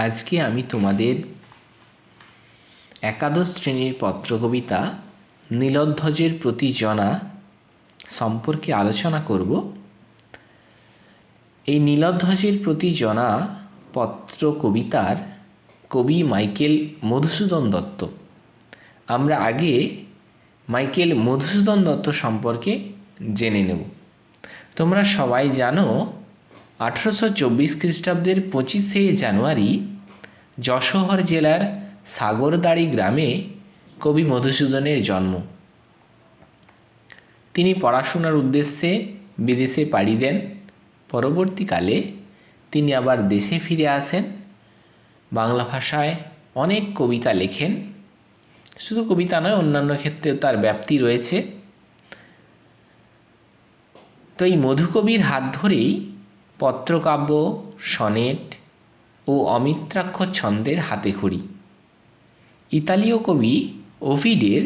আজকে আমি তোমাদের একাদশ শ্রেণীর পত্রকবিতা নীলধ্বজের প্রতি জনা সম্পর্কে আলোচনা করব। এই নীলধ্বজের প্রতি জনা পত্র কবিতার কবি মাইকেল মধুসূদন দত্ত। আমরা আগে মাইকেল মধুসূদন দত্ত সম্পর্কে জেনে নেব। তোমরা সবাই জানো 1824 খ্রিস্টাব্দের 25শে জানুয়ারি যশোহর জেলার সাগরদাড়ি গ্রামে কবি মধুসূদনের জন্ম। তিনি পড়াশোনার উদ্দেশ্যে বিদেশে পাড়ি দেন। পরবর্তীকালে তিনি আবার দেশে ফিরে আসেন। বাংলা ভাষায় অনেক কবিতা লেখেন। শুধু কবিতা নয়, অন্যান্য ক্ষেত্রেও তার ব্যাপ্তি রয়েছে। তো এই মধুকবির হাত ধরেই পত্রকাব্য, সনেট ও অমিত্রাক্ষর ছন্দের হাতেখড়ি। ইতালীয় কবি ওভিডের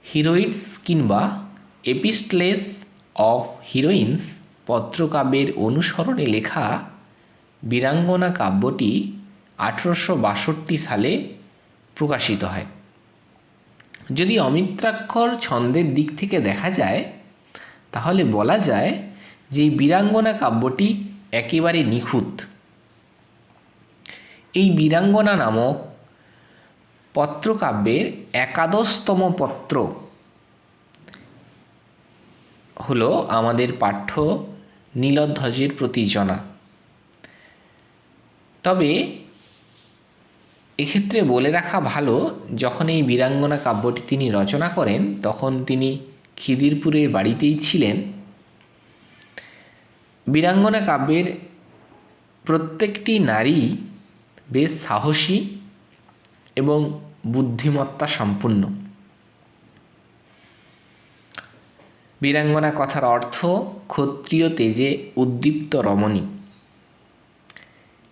হিরোইডস কিংবা এপিস্টলেস অফ হিরোইন্স পত্রকাব্যের অনুসরণে লেখা বীরাঙ্গনা কাব্যটি 1862 সালে প্রকাশিত হয়। যদি অমিত্রাক্ষর ছন্দের দিক থেকে দেখা যায় তাহলে বলা যায় যে এই বীরাঙ্গনা কাব্যটি একেবারে নিখুঁত। এই বীরাঙ্গনা নামক পত্রকাব্যের একাদশতম পত্র হলো আমাদের পাঠ্য নীলধ্বজের প্রতি জনা। তবে এক্ষেত্রে বলে রাখা ভালো, যখন এই বীরাঙ্গনা কাব্যটি তিনি রচনা করেন তখন তিনি খিদিরপুরের বাড়িতেই ছিলেন। বীরাঙ্গনা কাব্যের প্রত্যেকটি নারী বেশ সাহসী এবং বুদ্ধিমত্তা সম্পন্ন। বীরাঙ্গনা কথার অর্থ ক্ষত্রিয় তেজে উদ্দীপ্ত রমণী।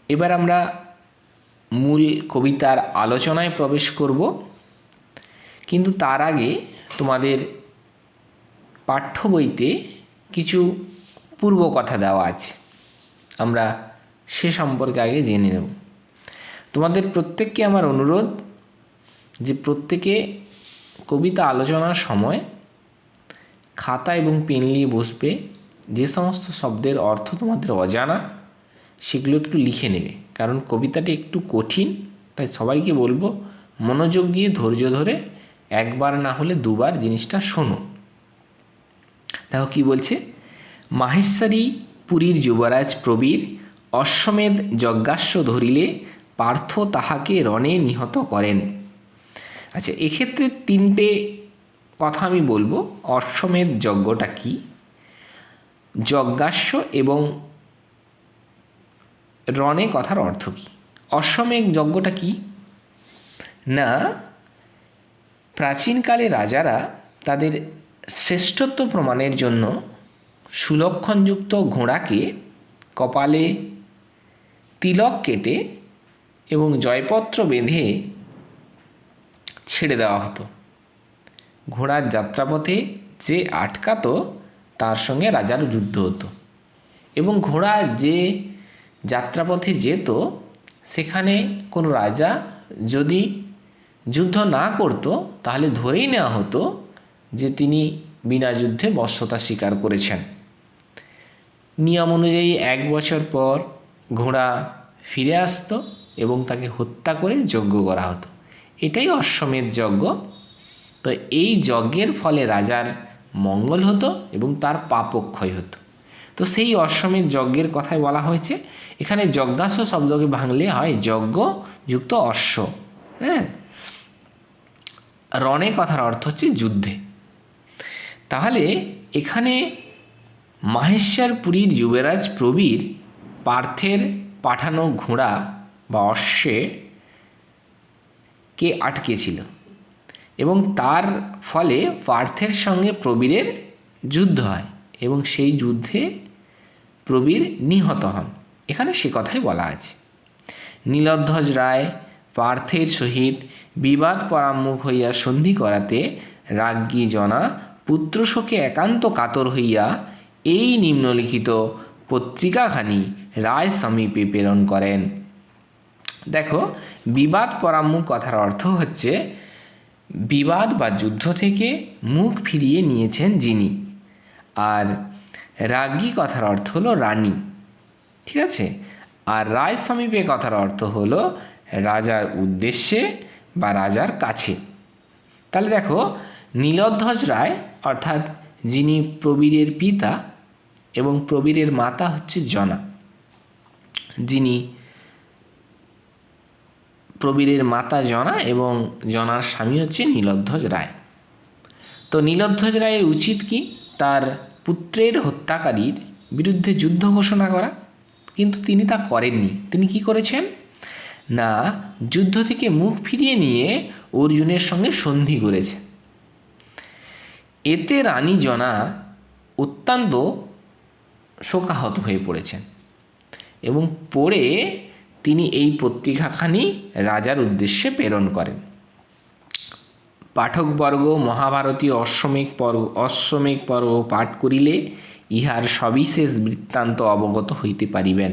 এবার আমরা মূল কবিতার আলোচনায় প্রবেশ করব, কিন্তু তার আগে তোমাদের পাঠ্য বইতে কিছু পূর্ব কথা দেওয়া আছে, আমরা সে সম্পর্কে আগে জেনে নেব। তোমাদের প্রত্যেককে আমার অনুরোধ যে প্রত্যেকে কবিতা আলোচনার সময় খাতা এবং পেন নিয়ে বসবে। যে সমস্ত শব্দের অর্থ তোমাদের অজানা সেগুলো একটু লিখে নেবে, কারণ কবিতাটি একটু কঠিন। তাই সবাইকে বলবো মনোযোগ দিয়ে ধৈর্য ধরে একবার না হলে দুবার জিনিসটা শোনো। দেখো কি বলছে। মাহেশ্বরী পুরীর যুবরাজ প্রবীর অশ্বমেধ যজ্ঞাস্য ধরিলে পার্থ তাহাকে রণে নিহত করেন। আচ্ছা, এক্ষেত্রে তিনটে কথা আমি বলবো। অশ্বমেধ যজ্ঞটা কি, যজ্ঞাস্য এবং রণে কথার অর্থ কী। অশ্বমেধ যজ্ঞটা কি না, প্রাচীনকালে রাজারা তাদের শ্রেষ্ঠত্ব প্রমাণের জন্য সুলক্ষণযুক্ত ঘোড়াকে কপালে তিলক কেটে এবং জয়পত্র বেঁধে ছেড়ে দেওয়া হতো। ঘোড়ার যাত্রাপথে যে আটকাতো তার সঙ্গে রাজার যুদ্ধ হতো, এবং ঘোড়া যে যাত্রাপথে যেত সেখানে কোনো রাজা যদি যুদ্ধ না করত তাহলে ধরেই নেওয়া হতো যে তিনি বিনা যুদ্ধে বশ্যতা স্বীকার করেছেন। নিয়ম অনুযায়ী 1 বছর পর ঘোড়া ফিরে আসতো এবং তাকে হত্যা করে যজ্ঞ করা হতো। এটাই অশ্বমেধ যজ্ঞ। তো এই যজ্ঞের ফলে রাজার মঙ্গল হতো এবং তার পাপক্ষয় হতো। তো সেই অশ্বমেধ যজ্ঞের কথাই বলা হয়েছে এখানে। যজ্ঞাস্য শব্দকে ভাঙলে হয় যজ্ঞ যুক্ত অশ্ব। হ্যাঁ, রণে কথার অর্থ হচ্ছে যুদ্ধে। তাহলে এখানে মাহেশ্বর পুরীর যুবরাজ প্রবীর পার্থের পাঠানো ঘোড়া বা অশ্বে কে আটকেছিল এবং তার ফলে পার্থের সঙ্গে প্রবীরের যুদ্ধ হয় এবং সেই যুদ্ধে প্রবীর নিহত হন। এখানে সে কথাই বলা আছে। নীলধ্বজ রায় পার্থের সহিত বিবাদ পরাম্মুখ হইয়া সন্ধি করাতে রাজ্ঞী জনা পুত্রশোকে একান্ত কাতর হইয়া এই নিম্নলিখিত পত্রিকাখানি রায় সমীপে প্রেরণ করেন। দেখো, বিবাদ পরামুখ কথার অর্থ হচ্ছে বিবাদ বা যুদ্ধ থেকে মুখ ফিরিয়ে নিয়েছেন যিনি। আর রাজ্ঞী কথার অর্থ হলো রানী, ঠিক আছে। আর রায় সমীপে কথার অর্থ হলো রাজার উদ্দেশ্যে বা রাজার কাছে। তাহলে দেখো, নীলধ্বজ রায় অর্থাৎ যিনি প্রবীরের পিতা এবং প্রবীরের মাতা হচ্ছে জনা, যিনি প্রবীরের মাতা জনা এবং জনার স্বামী হচ্ছে নীলধ্বজ রায়। তো নীলধ্বজ রায়ের উচিত কি? তার পুত্রের হত্যাকারীর বিরুদ্ধে যুদ্ধ ঘোষণা করা, কিন্তু তিনি তা করেননি। তিনি কি করেছেন না, যুদ্ধ থেকে মুখ ফিরিয়ে নিয়ে অর্জুনের সঙ্গে সন্ধি করেছেন। এতে রানী জনা অত্যন্ত শোকাহত হয়ে পড়েছেন এবং পড়ে তিনি এই পত্রিকাখানি রাজার উদ্দেশ্যে প্রেরণ করেন। পাঠকবর্গ মহাভারতীয় অশ্বমেঘ পর্ব পাঠ করিলে ইহার সবিশেষ বৃত্তান্ত অবগত হইতে পারিবেন।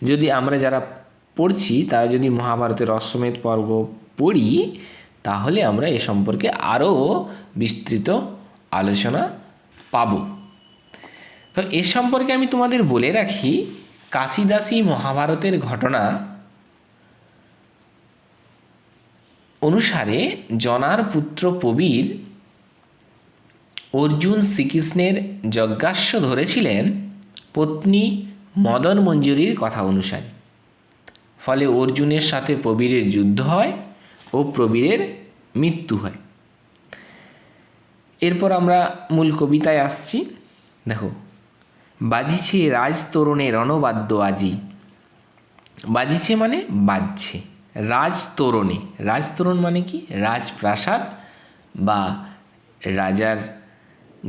যদি আমরা যারা পড়ছি তারা যদি মহাভারতের অশ্বমেধ পর্ব পড়ি, তাহলে আমরা এ সম্পর্কে আরও বিস্তৃত আলোচনা পাব। তো এ সম্পর্কে আমি তোমাদের বলে রাখি, কাশিদাসী মহাভারতের ঘটনা অনুসারে জনার পুত্র প্রবীর অর্জুন শ্রীকৃষ্ণের যজ্ঞাস্য ধরেছিলেন পত্নী মদন মঞ্জুরির কথা অনুসারে। ফলে অর্জুনের সাথে প্রবীরের যুদ্ধ হয় ও প্রবীরের মৃত্যু হয়। এরপর আমরা মূল কবিতায় আসছি। দেখো, বাজিছে রাজতরণে রণবাদ্য আজি। বাজিছে মানে বাজছে। রাজতরণে, রাজতরণ মানে কি? রাজপ্রাসাদ বা রাজার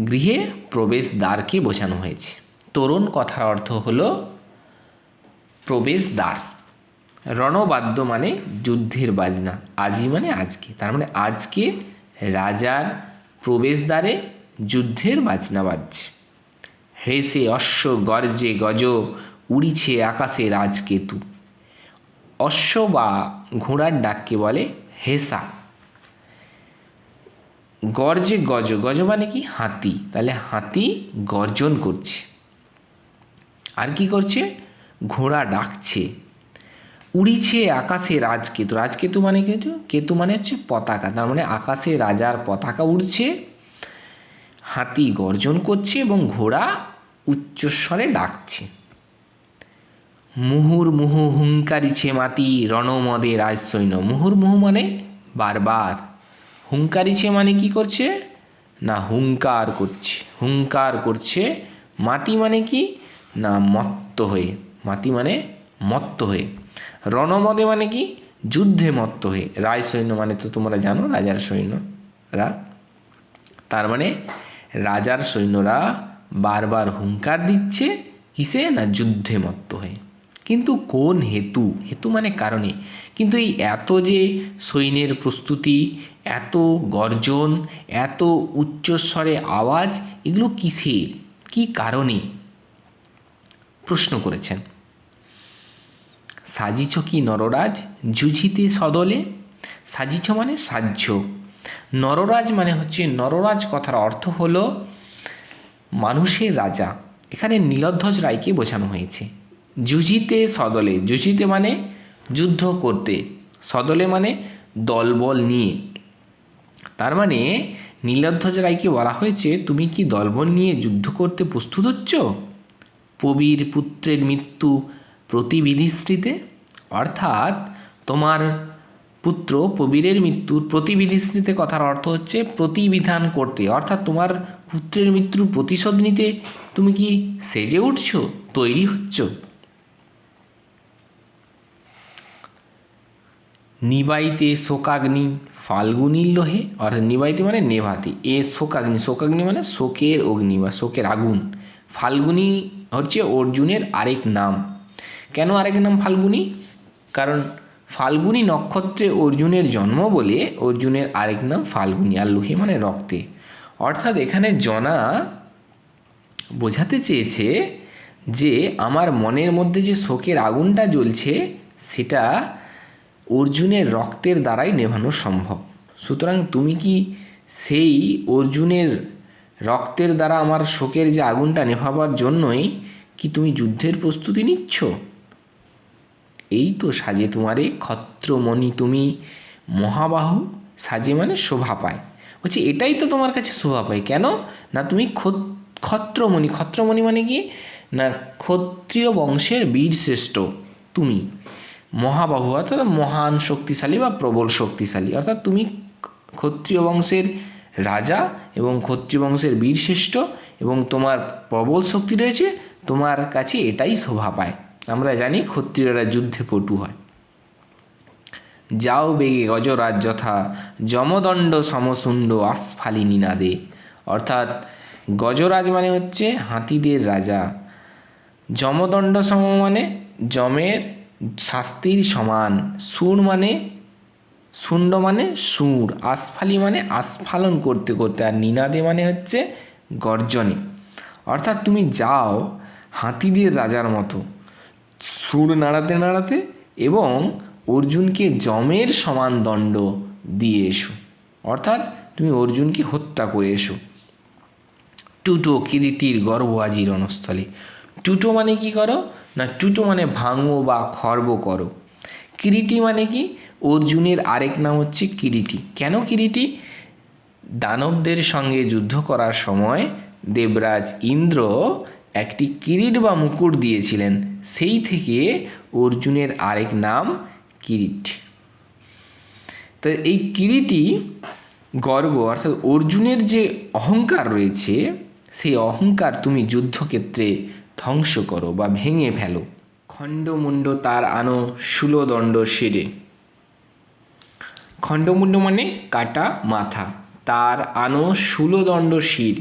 গৃহে প্রবেশদ্বারকে বোঝানো হয়েছে। তোরণ কথার অর্থ হলো প্রবেশদ্বার। রণবাদ্য মানে যুদ্ধের বাজনা। আজি মানে আজকে, তার মানে আজকে রাজার প্রবেশদ্বারে যুদ্ধের বাজনা বাজছে। হেসে অশ্ব গর্জে গজ, উড়িছে আকাশে রাজকেতু। অশ্ব বা ঘোড়ার ডাককে বলে হেসা। গর্জে গজ, গজ মানে কি? হাতি। তাহলে হাতি গর্জন করছে। আর কি করছে? ঘোড়া ডাকছে। উড়িছে আকাশে রাজকেতু। রাজকেতু মানে কেতু, কেতু মানে হচ্ছে পতাকা। তার মানে আকাশে রাজার পতাকা উড়ছে, হাতি গর্জন করছে এবং ঘোড়া উচ্চস্বরে ডাকছে। মুহুর্মুহু হুঙ্কারিছে মাতি, রণমদে রাজসৈন্য। মুহুর্মুহু মানে বারবার, হুঙ্কারিছে মানে কি করছে না, হুঙ্কার করছে। হুঙ্কার করছে। মাতি মানে কি না, মত্ত হয়ে। মাতি মানে মত্ত হয়ে। রণমদে মানে কি? যুদ্ধে মত্ত হয়ে। রায় সৈন্য মানে তো তোমরা জানো, রাজার সৈন্যরা। তার মানে রাজার সৈন্যরা বারবার হুঙ্কার দিচ্ছে, কিসে না, যুদ্ধে মত্ত হয়ে। কিন্তু কোন হেতু? হেতু মানে কারণে। কিন্তু এই এত যে সৈন্যের প্রস্তুতি, এত গর্জন, এত উচ্চস্বরে আওয়াজ, এগুলো কিসের, কি কারণে? প্রশ্ন করেছেন। সাজিছ কি নররাজ যুঝিতে সদলে। সাজিছ মানে সাহ্য। নররাজ মানে হচ্ছে, নররাজ কথার অর্থ হলো মানুষের রাজা। এখানে নীলধ্বজ রায়কে বোঝানো হয়েছে। যুঝিতে সদলে, যুঝিতে মানে যুদ্ধ করতে, সদলে মানে দলবল নিয়ে। তার মানে নীলধ্বজ রায়কে বলা হয়েছে, তুমি কি দলবল নিয়ে যুদ্ধ করতে প্রস্তুত হচ্ছ প্রবীর পুত্রের মৃত্যু প্রতিবিধিশ্রীতে। অর্থাৎ তোমার পুত্র প্রবীরের মৃত্যুর প্রতিবিধিশ্রীতে কথার অর্থ হচ্ছে প্রতিবিধান করতে। অর্থাৎ তোমার পুত্রের মৃত্যুর প্রতিশোধ নিতে তুমি কি সেজে উঠছ, তৈরি হচ্ছ। নিবাইতে শোকাগ্নি ফাল্গুনীর লোহে। অর্থাৎ নিবাইতে মানে নেভাতে, এ শোকাগ্নি, শোকাগ্নি মানে শোকের অগ্নি বা শোকের আগুন। ফাল্গুনী হচ্ছে অর্জুনের আরেক নাম। কেন আরেক নাম ফাল্গুনী? কারণ ফাল্গুনী নক্ষত্রে অর্জুনের জন্ম বলে অর্জুনের আরেক নাম ফাল্গুনী। আর লোহে মানে রক্তে। অর্থাৎ এখানে জনা বোঝাতে চেয়েছে যে আমার মনের মধ্যে যে শোকের আগুনটা জ্বলছে, সেটা অর্জুনের রক্তের দ্বারাই নেভানো সম্ভব। সুতরাং তুমি কি সেই অর্জুনের রক্তের দ্বারা আমার শোকের যে আগুনটা নেভাবার জন্যই কি তুমি যুদ্ধের প্রস্তুতি নিচ্ছ? এই তো সাজে তোমারে ক্ষত্রমণি, তুমি মহাবাহু সাজে মানে শোভা পায়। বলছি এটাই তো তোমার কাছে শোভা পায়। কেন না তুমি ক্ষত্রমণি, ক্ষত্রমণি মানে কি না ক্ষত্রিয় বংশের বীর শ্রেষ্ঠ তুমি, মহাবাহু অর্থাৎ মহান শক্তিশালী বা প্রবল শক্তিশালী, অর্থাৎ তুমি ক্ষত্রিয় বংশের রাজা এবং ক্ষত্রিয় বংশের বীরশ্রেষ্ঠ এবং তোমার প্রবল শক্তি রয়েছে, তোমার কাছে এটাই শোভা পায়। আমরা জানি ক্ষত্রিয়রা যুদ্ধে পটু হয়। যাও বেগে গজরাজ যথা যমদণ্ড সমসুণ্ড আস্ফালিনী নাদে, অর্থাৎ গজরাজ মানে হচ্ছে হাতিদের রাজা, যমদণ্ড সম মানে যমের শাস্তির সমান, সুর মানে শুণ্ড মানে সুর, আস্ফালি মানে আস্ফালন করতে করতে, আর নিনাদে মানে হচ্ছে গর্জনে। অর্থাৎ তুমি যাও হাতিদের রাজার মতো সুর নাড়াতে নাড়াতে এবং অর্জুনকে যমের সমান দণ্ড দিয়ে এসো, অর্থাৎ তুমি অর্জুনকে হত্যা করে এসো। টুটো কিরীটির গর্ব আজি রণস্থলে। টুটো মানে কি করো না টুটো মানে ভাঙো বা খর্ব করো। কিরীটি মানে কি অর্জুনের আরেক নাম হচ্ছে কিরীটি। কেন কিরীটি? দানবদের সঙ্গে যুদ্ধ করার সময় দেবরাজ ইন্দ্র একটি কিরীট বা মুকুট দিয়েছিলেন, সেই থেকে অর্জুনের আরেক নাম কিরীট। তো এই কিরীটি গর্ব, অর্থাৎ অর্জুনের যে অহংকার রয়েছে সেই অহংকার তুমি যুদ্ধক্ষেত্রে ধ্বংস করো বা ভেঙে ফেলো। খণ্ডমুণ্ড তার আনো শূলদণ্ড শিরে। খণ্ডমুণ্ড মানে কাটা মাথা, তার আনো শূলদণ্ড শির।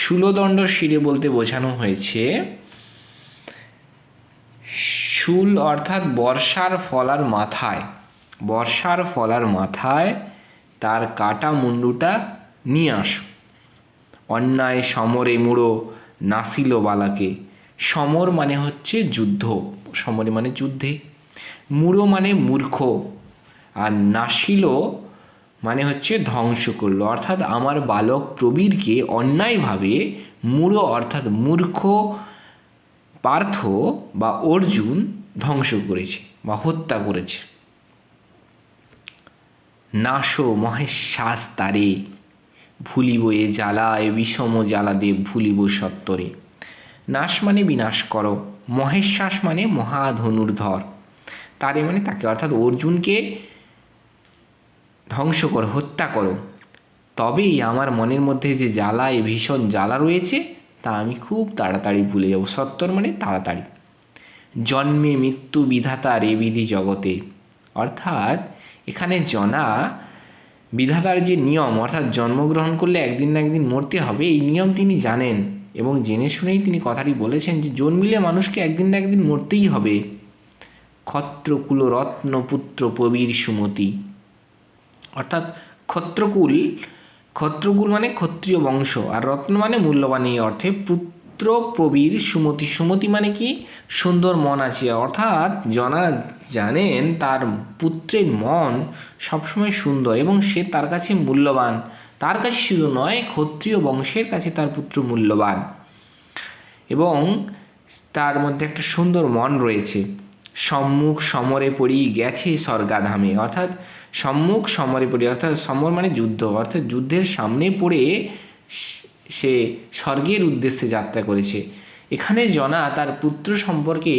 শূলদণ্ড শিরে বলতে বোঝানো হয়েছে শূল অর্থাৎ বর্ষার ফলার মাথায়, বর্ষার ফলার মাথায় তার কাটা মুন্ডুটা নিয়ে আসো। অন্যায় সমরে মুড়ো নাসিল বালাকে। সমর মানে হচ্ছে যুদ্ধ, সমরে মানে যুদ্ধে, মুড়ো মানে মূর্খ, আর নাসিল মানে হচ্ছে ধ্বংস করলো, অর্থাৎ আমার বালক প্রবীরকে অন্যায়ভাবে মুড়ো অর্থাৎ মূর্খ পার্থ বা অর্জুন ধ্বংস করেছে বা হত্যা করেছে। নাশো মহেশ্বাস তারে ভুলিব এ জ্বালা, এ বিষম জ্বালা দেব ভুলিব সত্তরে। নাশ মানে বিনাশ করো, মহেশ্বাস মানে মহাধনুর্ধর, তারে মানে তাকে অর্থাৎ অর্জুনকে ধ্বংস করো, হত্যা করো, তবেই আমার মনের মধ্যে যে জ্বালা, এ ভীষণ জ্বালা রয়েছে তা আমি খুব তাড়াতাড়ি ভুলে যাব। সত্তর মানে তাড়াতাড়ি। জন্মে মৃত্যু বিধাতার এ বিধি জগতে, অর্থাৎ এখানে জনা বিধাতার যে নিয়ম, অর্থাৎ জন্মগ্রহণ করলে একদিন না একদিন মরতে হবে, এই নিয়ম তিনি জানেন এবং জেনে শুনেই তিনি কথাটি বলেছেন যে জন্মিলে মানুষকে একদিন না একদিন মরতেই হবে। ক্ষত্রকুল রত্নপুত্র প্রবীর সুমতি, অর্থাৎ ক্ষত্রকুল মানে ক্ষত্রিয় বংশ, আর রত্ন মানে মূল্যবান, এই অর্থে পুত্র প্রবীর সুমতি। সুমতি মানে কি সুন্দর মন আছে, অর্থাৎ জনা জানেন তার পুত্রের মন সবসময় সুন্দর এবং সে তার কাছে মূল্যবান, তার কাছে শুধু নয় ক্ষত্রিয় বংশের কাছে তার পুত্র মূল্যবান এবং তার মধ্যে একটা সুন্দর মন রয়েছে। সম্মুখ সমরে পড়ি গেছে স্বর্গাধামে, অর্থাৎ সম্মুখ সমরে পড়ি অর্থাৎ সমর মানে যুদ্ধ, অর্থাৎ যুদ্ধের সামনে পড়ে সে স্বর্গের উদ্দেশ্যে যাত্রা করেছে। এখানে জনা তার পুত্র সম্পর্কে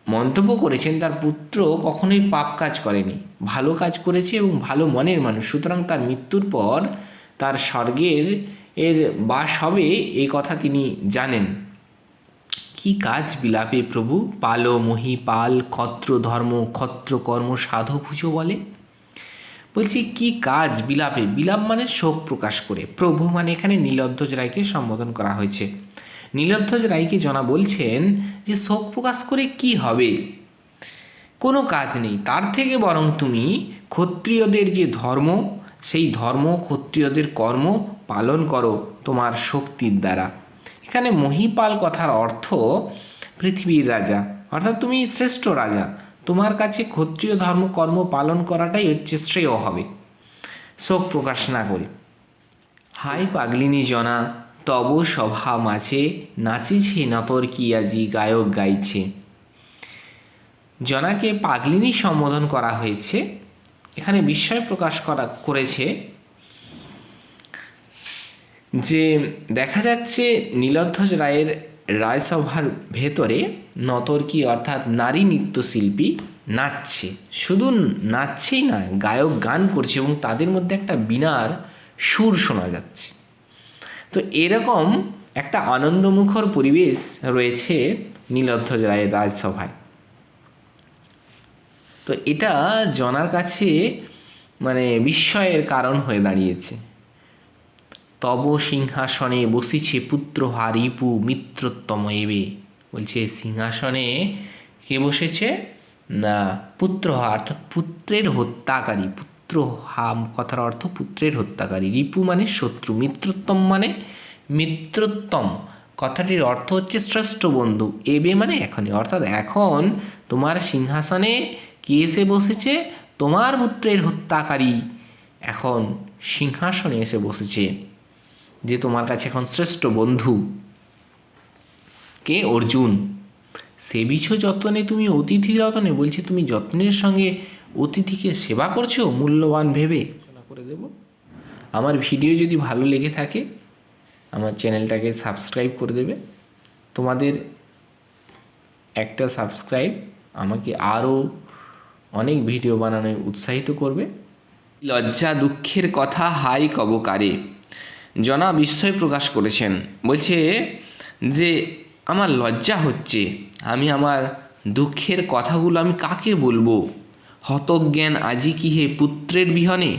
মন্তব্য করেছেন তার পুত্র কখনোই পাপ কাজ করেনি, ভালো কাজ করেছে এবং ভালো মনের মানুষ, সুতরাং তার মৃত্যুর পর তার স্বর্গের বাস হবে এই কথা তিনি জানেন। কি কাজ বিলাপে প্রভু পালো মহি পাল ক্ষত্র ধর্ম ক্ষত্র কর্ম সাধু পুজো বলে। বলছি কি কাজ বিলাপে, বিলাপ মানে শোক প্রকাশ করে, প্রভু মানে এখানে নীলধ্বজ রায়কে সম্বোধন করা হয়েছে। নীলধ্বজ রায়কে জনা বলছেন যে শোক প্রকাশ করে কি হবে, কোনো কাজ নেই, তার থেকে বরং তুমি ক্ষত্রিয়দের যে ধর্ম সেই ধর্ম ক্ষত্রিয়দের কর্ম পালন করো তোমার শক্তির দ্বারা। এখানে মহিপাল কথার অর্থ পৃথিবীর রাজা, অর্থাৎ তুমি শ্রেষ্ঠ রাজা, তোমার কাছে ক্ষত্রিয় ধর্ম কর্ম পালন করাটাই হচ্ছে শ্রেয় হবে, শোক প্রকাশ না করে। হাই পাগলিনী জনা তব সভা মাঝে, নাচিছে নতর কি আজি গায়ক গাইছে। জনাকে পাগলিনী সম্বোধন করা হয়েছে। এখানে বিস্ময় প্রকাশ করেছে যে দেখা যাচ্ছে নীলধ্বজ রায়ের রায়সভার ভেতরে নর্তকী অর্থাৎ নারী নৃত্যশিল্পী নাচছে। শুধু নাচছেই না, গায়ক গান করছে এবং তাদের মধ্যে একটা বীণার সুর শোনা যাচ্ছে। তো এরকম একটা আনন্দমুখর পরিবেশ রয়েছে নীলধ্বজ রায়ের রাজসভায়। তো এটা জনার কাছে মানে বিস্ময়ের কারণ হয়ে দাঁড়িয়েছে। তব সিংহাসনে বসিছে পুত্র হা রিপু মিত্রোত্তম এবে। বলছে সিংহাসনে কে বসেছে না পুত্র হা অর্থাৎ পুত্রের হত্যাকারী। পুত্র হা কথার অর্থ পুত্রের হত্যাকারী। রিপু মানে শত্রু, মিত্রোত্তম মানে মিত্রোত্তম কথাটির অর্থ হচ্ছে শ্রেষ্ঠ বন্ধু। এবে মানে এখনই, অর্থাৎ এখন তোমার সিংহাসনে কে এসে বসেছে? তোমার পুত্রের হত্যাকারী এখন সিংহাসনে এসে বসেছে, যে তোমার কাছে এখন শ্রেষ্ঠ বন্ধু। কে? অর্জুন। সেবিছ যত্নে তুমি অতিথি যত্নে, বলছে তুমি যত্নের সঙ্গে অতিথিকে সেবা করছো মূল্যবান ভেবে। করে দেব। আমার ভিডিও যদি ভালো লেগে থাকে আমার চ্যানেলটাকে সাবস্ক্রাইব করে দেবে। তোমাদের একটা সাবস্ক্রাইব আমাকে আরও অনেক ভিডিও বানানোয় উৎসাহিত করবে। লজ্জা দুঃখের কথা হাই কবকারে। জনা বিস্ময় প্রকাশ করেছেন, বলছে যে আমার লজ্জা হচ্ছে, আমি আমার দুঃখের কথাগুলো আমি কাকে বলবো? হতজ্ঞান আজি কি হে পুত্রের বিহনে,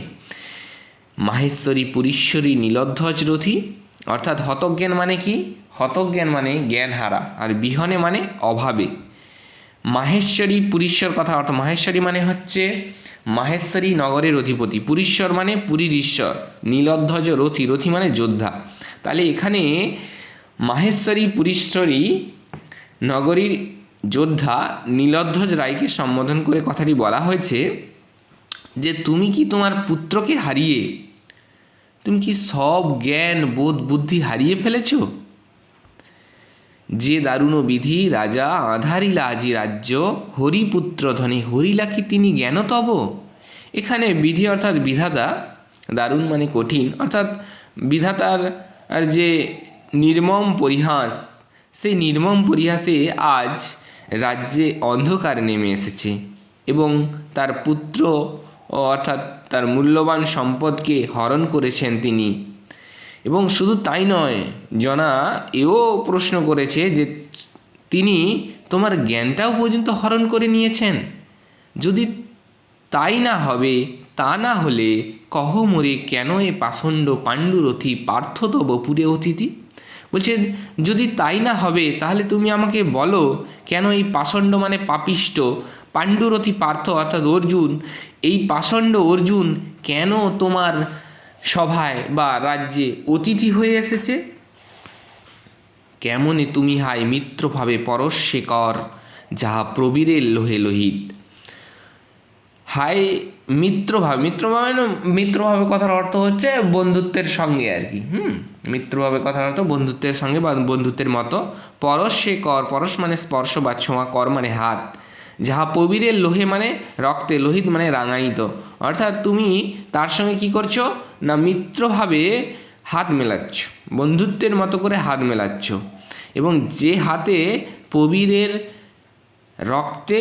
মাহেশ্বরী পুরীশ্বরী নীলধ্বজ রথী। অর্থাৎ হতজ্ঞান মানে কি? হতজ্ঞান মানে জ্ঞান হারা, আর বিহনে মানে অভাবে। মাহেশ্বরী পুরীশ্বর কথা অর্থ, মাহেশ্বরী মানে হচ্ছে মাহেশ্বরী নগরের অধিপতি, পুরীশ্বর মানে পুরীর ঈশ্বর, নীলধ্বজ রথী, রথী মানে যোদ্ধা। তাহলে এখানে মাহেশ্বরী পুরীশ্বরী নগরীর যোদ্ধা নীলধ্বজ রায়কে সম্বোধন করে কথাটি বলা হয়েছে যে তুমি কি তোমার পুত্রকে হারিয়ে তুমি কি সব জ্ঞান বোধ বুদ্ধি হারিয়ে ফেলেছ? যে দারুণ বিধি রাজা আধারিলা আজি রাজ্য, হরিপুত্র ধনী হরিলা কি তিনি জ্ঞান তব। এখানে বিধি অর্থাৎ বিধাতা, দারুণ মানে কঠিন, অর্থাৎ বিধাতার আর যে নির্মম পরিহাস, সেই নির্মম পরিহাসে আজ রাজ্যে অন্ধকার নেমে এসেছে এবং তার পুত্র অর্থাৎ তার মূল্যবান সম্পদকে হরণ করেছেন তিনি। এবং শুধু তাই নয়, জনা এও প্রশ্ন করেছে যে তিনি তোমার জ্ঞানটাও পর্যন্ত হরণ করে নিয়েছেন। যদি তাই না হবে, তা না হলে কহ মোরে কেন এ পাষণ্ড পাণ্ডুরথী পার্থ তব পুরে অতিথি। বলছেন যদি তাই না হবে তাহলে তুমি আমাকে বলো কেন এই পাষণ্ড মানে পাপিষ্ট, পাণ্ডুরথী পার্থ অর্থাৎ অর্জুন, এই পাষণ্ড অর্জুন কেন তোমার সভায় বা রাজ্যে অতিথি হয়ে এসেছে। কেমনে তুমি হাই মিত্রভাবে পরশে কর, যাহা প্রবীরের লোহে লোহিত। হাই মিত্রভাবে, মিত্রভাবে কথার অর্থ হচ্ছে বন্ধুত্বের সঙ্গে আর কি। মিত্রভাবে কথার অর্থ বন্ধুত্বের সঙ্গে বা বন্ধুত্বের মতো। পরশে কর, পরশ মানে স্পর্শ বা ছোঁয়া, কর মানে হাত, যাহা প্রবীরের লোহে মানে রক্তে, লোহিত মানে রাঙায়িত। অর্থাৎ তুমি তার সঙ্গে কি করছো না মিত্রভাবে হাত মেলাচ্ছ, বন্ধুত্বের মতো করে হাত মেলাচ্ছ, এবং যে হাতে প্রবীরের রক্তে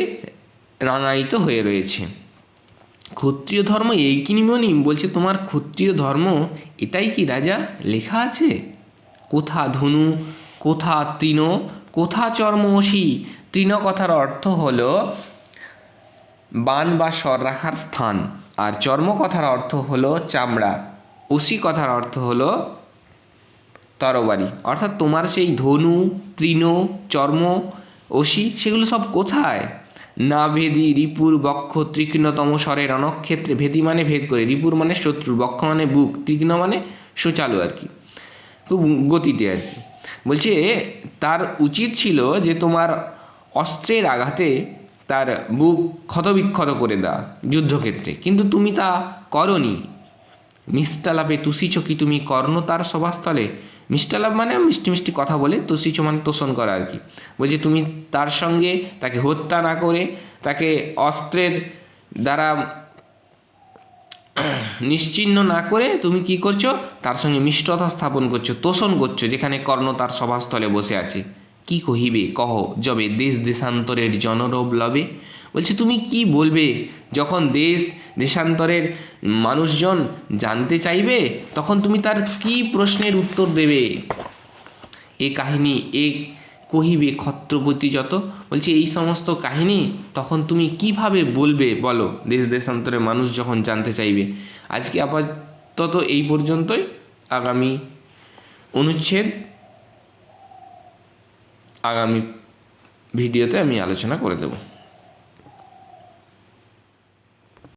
রাঙায়িত হয়ে রয়েছে। ক্ষত্রিয় ধর্ম এই কি নিমনি, বলছে তোমার ক্ষত্রিয় ধর্ম এটাই কি রাজা লেখা আছে? কোথা ধনু, কোথা তৃণ, কোথা চর্ম অসি। তৃণ কথার অর্থ হলো বান বা স্বর রাখার স্থান, আর চর্ম কথার অর্থ হলো চামড়া, অসি কথার অর্থ হলো তরবারি। অর্থাৎ তোমার সেই ধনু, তৃণ, চর্ম, অসি সেগুলো সব কোথায়? না ভেদি রিপুর বক্ষ তীক্ষ্ণতম স্বরের রণক্ষেত্রে। ভেদি মানে ভেদ করে, রিপুর মানে শত্রু, বক্ষ মানে বুক, তীক্ষ্ণ মানে সুচালু আর কি, খুব গতিতে আর কি। বলছে তার উচিত ছিল যে তোমার অস্ত্রের আঘাতে তার বুক ক্ষতবিক্ষত করে দেওয়া যুদ্ধক্ষেত্রে, কিন্তু তুমি তা করনি। মিষ্টালাপে তুষিছ কি তুমি কর্ণ তার সভাস্থলে। মিষ্টালাপ মানে মিষ্টি মিষ্টি কথা বলে, তুষিছ মানে তোষণ করা আর কি। বলছে তুমি তার সঙ্গে তাকে হত্যা না করে, তাকে অস্ত্রের দ্বারা নিশ্চিহ্ন না করে তুমি কি করছো, তার সঙ্গে মিষ্টতা স্থাপন করছো, তোষণ করছো, যেখানে কর্ণ তার সভাস্থলে বসে আছে। কি কহিবে কহ যবে দেশ দেশান্তরের জনরব লবে। বলছে তুমি কি বলবে যখন দেশ দেশান্তরের মানুষজন জানতে চাইবে, তখন তুমি তার কি প্রশ্নের উত্তর দেবে। এ কাহিনী এ কহিবে ক্ষত্রপতি যত। বলছে এই সমস্ত কাহিনী তখন তুমি কিভাবে বলবে বলো, দেশ দেশান্তরের মানুষ যখন জানতে চাইবে। আজকে আপাতত এই পর্যন্তই। আগামী অনুচ্ছেদ আগামী ভিডিওতে আমি আলোচনা করে দেব।